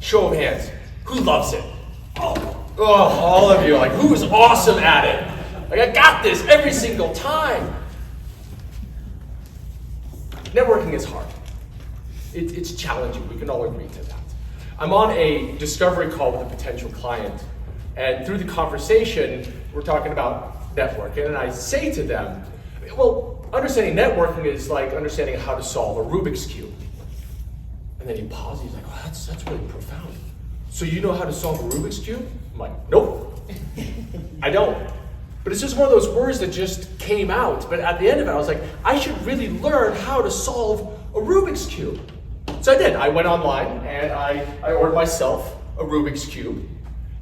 Show of hands. Who loves it? Oh, all of you. Like, who's awesome at it? Like, I got this every single time. Networking is hard. It's challenging. We can all agree to that. I'm on a discovery call with a potential client, and through the conversation, we're talking about networking, and I say to them, well, understanding networking is like understanding how to solve a Rubik's Cube. And then he pauses, he's like, oh, that's really profound. So you know how to solve a Rubik's Cube? I'm like, nope, I don't. But it's just one of those words that just came out. But at the end of it, I was like, I should really learn how to solve a Rubik's Cube. So I did. I went online and I ordered myself a Rubik's Cube.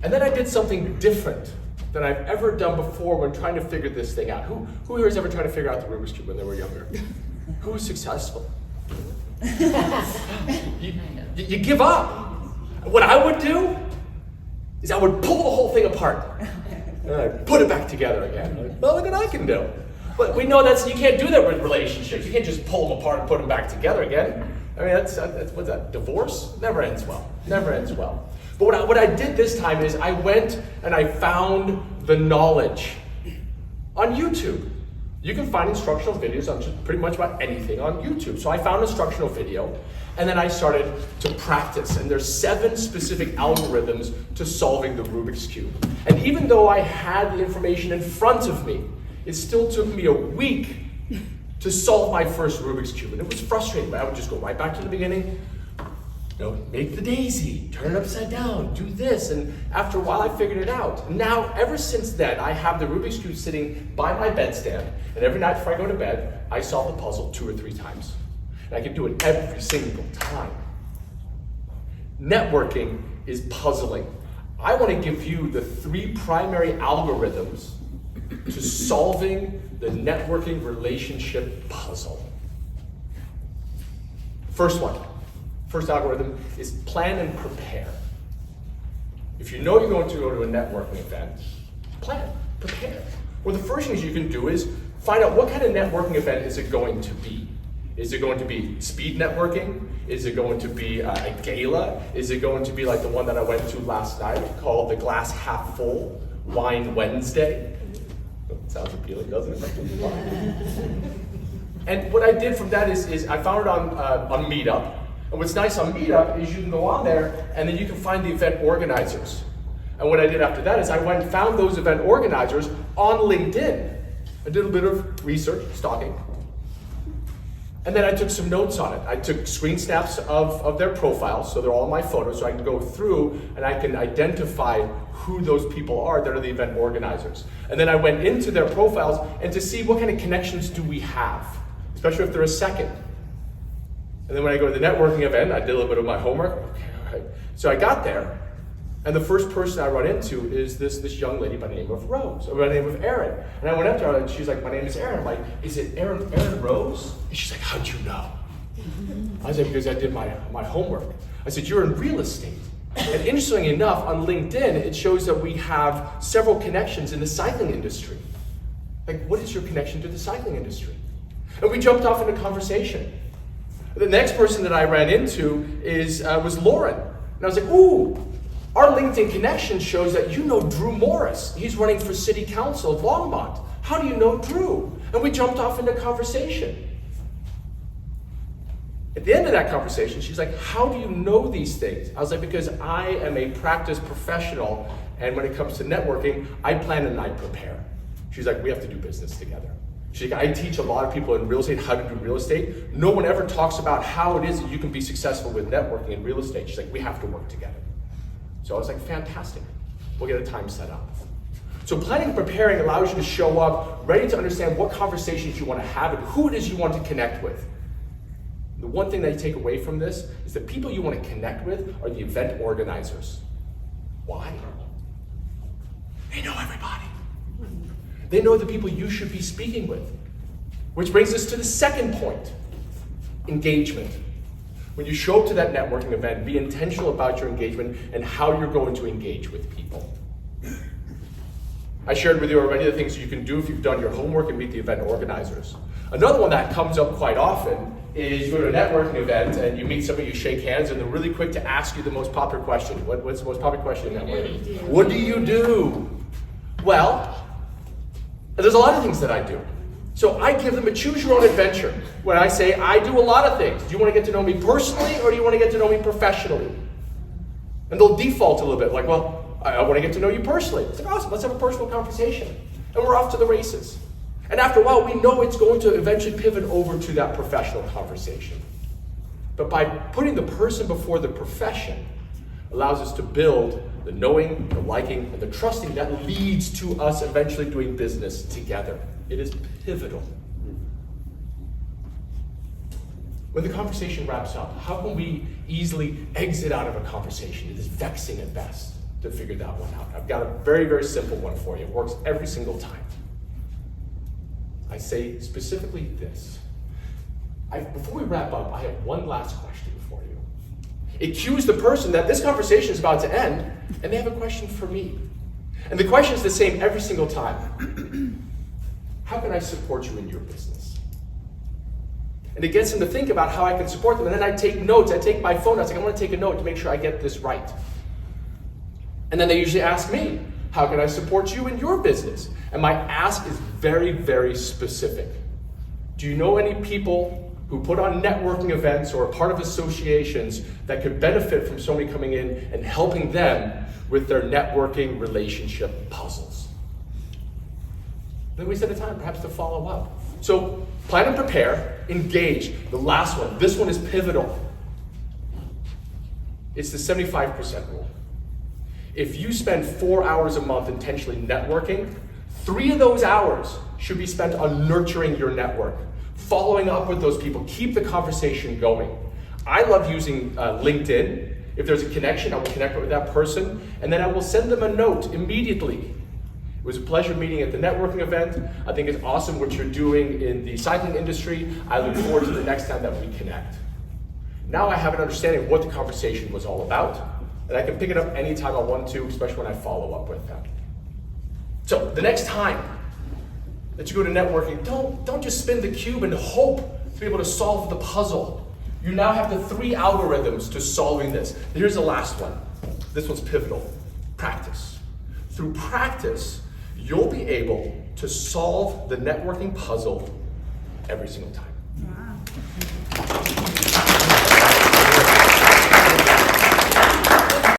And then I did something different than I've ever done before when trying to figure this thing out. Who here has ever tried to figure out the Rubik's Cube when they were younger? Who was successful? You give up. What I would do is I would pull the whole thing apart and I'd put it back together again. Like, well, look what I can do. But we know you can't do that with relationships. You can't just pull them apart and put them back together again. I mean, that's what's that? Divorce? Never ends well. Never ends well. But what I did this time is I went and I found the knowledge on YouTube. You can find instructional videos on just pretty much about anything on YouTube. So I found an instructional video, and then I started to practice. And there's 7 specific algorithms to solving the Rubik's Cube. And even though I had the information in front of me, it still took me a week to solve my first Rubik's Cube. And it was frustrating, but I would just go right back to the beginning. Make the daisy, turn it upside down, do this. And after a while, I figured it out. Now, ever since then, I have the Rubik's Cube sitting by my bedstand. And every night before I go to bed, I solve the puzzle 2 or 3 times. And I can do it every single time. Networking is puzzling. I want to give you the 3 primary algorithms to solving the networking relationship puzzle. First algorithm is plan and prepare. If you know you're going to go to a networking event, plan, prepare. Well, the first things you can do is find out what kind of networking event is it going to be. Is it going to be speed networking? Is it going to be a gala? Is it going to be like the one that I went to last night called the Glass Half Full Wine Wednesday? Sounds appealing, doesn't it? And what I did from that is I found it on Meetup. And what's nice on Meetup is you can go on there and then you can find the event organizers. And what I did after that is I went and found those event organizers on LinkedIn. I did a bit of research, stalking. And then I took some notes on it. I took screen snaps of their profiles, so they're all my photos, so I can go through and I can identify who those people are that are the event organizers. And then I went into their profiles and to see what kind of connections do we have, especially if they're a second. And then when I go to the networking event, I did a little bit of my homework. Okay, all right. So I got there, and the first person I run into is this young lady by the name of Rose, or by the name of Erin. And I went up to her and she's like, my name is Erin. I'm like, is it Erin Rose? And she's like, how'd you know? I said, because I did my homework. I said, you're in real estate. And interestingly enough, on LinkedIn, it shows that we have several connections in the cycling industry. Like, what is your connection to the cycling industry? And we jumped off into conversation. The next person that I ran into was Lauren. And I was like, ooh, our LinkedIn connection shows that you know Drew Morris. He's running for city council of Longmont. How do you know Drew? And we jumped off into conversation. At the end of that conversation, she's like, how do you know these things? I was like, because I am a practice professional, and when it comes to networking, I plan and I prepare. She's like, we have to do business together. She's like, I teach a lot of people in real estate how to do real estate. No one ever talks about how it is that you can be successful with networking in real estate. She's like, we have to work together. So I was like, fantastic. We'll get a time set up. So planning and preparing allows you to show up ready to understand what conversations you want to have and who it is you want to connect with. The one thing that you take away from this is the people you want to connect with are the event organizers. Why? They know everybody. They know the people you should be speaking with. Which brings us to the second point, engagement. When you show up to that networking event, be intentional about your engagement and how you're going to engage with people. I shared with you already the things you can do if you've done your homework and meet the event organizers. Another one that comes up quite often is you go to a networking event and you meet somebody, you shake hands, and they're really quick to ask you the most popular question. What's the most popular question in networking? What do you do? Well, there's a lot of things that I do. So I give them a choose your own adventure. When I say, I do a lot of things. Do you want to get to know me personally or do you want to get to know me professionally? And they'll default a little bit, like, well, I want to get to know you personally. It's like, awesome, let's have a personal conversation. And we're off to the races. And after a while, we know it's going to eventually pivot over to that professional conversation. But by putting the person before the profession, allows us to build the knowing, the liking, and the trusting that leads to us eventually doing business together. It is pivotal. When the conversation wraps up, how can we easily exit out of a conversation? It is vexing at best to figure that one out. I've got a very, very simple one for you. It works every single time. I say specifically this. Before we wrap up, I have one last question for you. It cues the person that this conversation is about to end, and they have a question for me. And the question is the same every single time. How can I support you in your business? And it gets them to think about how I can support them. And then I take notes. I take my phone. I say, I want to take a note to make sure I get this right. And then they usually ask me, how can I support you in your business? And my ask is very, very specific. Do you know any people who put on networking events or are part of associations that could benefit from somebody coming in and helping them with their networking relationship puzzles? Then we set a time perhaps to follow up. So plan and prepare, engage. The last one, this one is pivotal. It's the 75% rule. If you spend 4 hours a month intentionally networking, 3 of those hours should be spent on nurturing your network, following up with those people, keep the conversation going. I love using LinkedIn. If there's a connection, I will connect with that person, and then I will send them a note immediately. It was a pleasure meeting at the networking event. I think it's awesome what you're doing in the cycling industry. I look forward to the next time that we connect. Now I have an understanding of what the conversation was all about, and I can pick it up anytime I want to, especially when I follow up with them. So the next time that you go to networking, don't just spin the cube and hope to be able to solve the puzzle. You now have the 3 algorithms to solving this. Here's the last one. This one's pivotal. Practice. Through practice, you'll be able to solve the networking puzzle every single time. Wow.